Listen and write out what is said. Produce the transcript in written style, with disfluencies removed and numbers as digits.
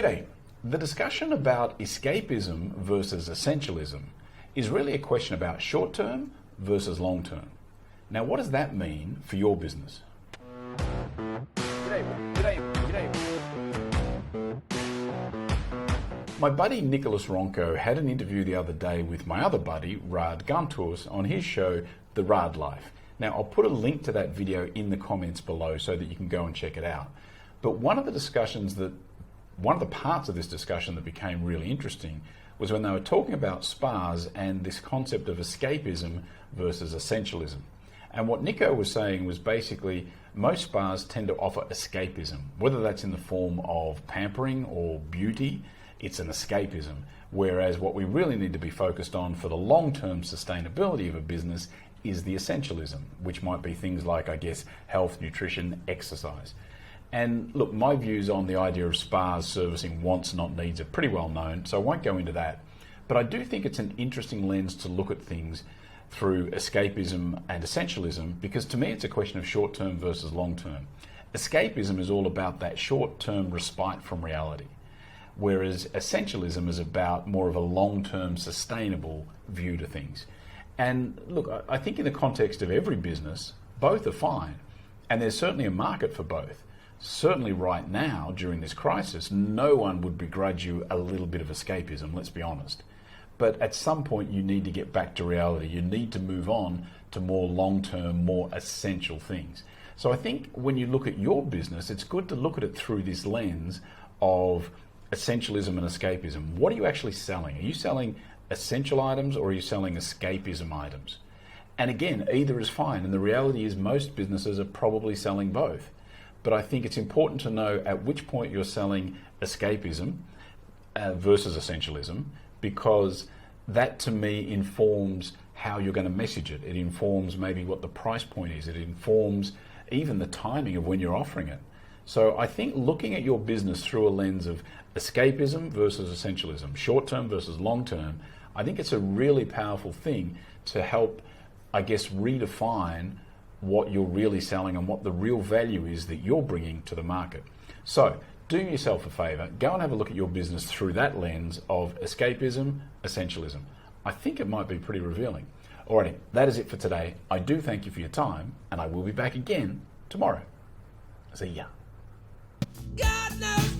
G'day. The discussion about escapism versus essentialism is really a question about short-term versus long-term. Now, what does that mean for your business? G'day. My buddy Nicolas Ronco had an interview the other day with my other buddy, Raad Ghantous, on his show, The Raad Life. Now, I'll put a link to that video in the comments below so that you can go and check it out. But one of the parts of this discussion that became really interesting was when they were talking about spas and this concept of escapism versus essentialism. And what Nico was saying was basically most spas tend to offer escapism, whether that's in the form of pampering or beauty, it's an escapism. Whereas what we really need to be focused on for the long-term sustainability of a business is the essentialism, which might be things like, I guess, health, nutrition, exercise. And look, my views on the idea of spas servicing wants, not needs, are pretty well known, so I won't go into that. But I do think it's an interesting lens to look at things through escapism and essentialism, because to me it's a question of short-term versus long-term. Escapism is all about that short-term respite from reality, whereas essentialism is about more of a long-term sustainable view to things. And look, I think in the context of every business, both are fine, and there's certainly a market for both. Certainly right now, during this crisis, no one would begrudge you a little bit of escapism, let's be honest. But at some point you need to get back to reality. You need to move on to more long-term, more essential things. So I think when you look at your business, it's good to look at it through this lens of essentialism and escapism. What are you actually selling? Are you selling essential items or are you selling escapism items? And again, either is fine. And the reality is most businesses are probably selling both. But I think it's important to know at which point you're selling escapism versus essentialism, because that to me informs how you're going to message it. It informs maybe what the price point is. It informs even the timing of when you're offering it. So I think looking at your business through a lens of escapism versus essentialism, short-term versus long-term, I think it's a really powerful thing to help, I guess, redefine what you're really selling and what the real value is that you're bringing to the market. So do yourself a favor, go and have a look at your business through that lens of escapism, essentialism. I think it might be pretty revealing. Alrighty, that is it for today. I do thank you for your time, and I will be back again tomorrow. See ya. God knows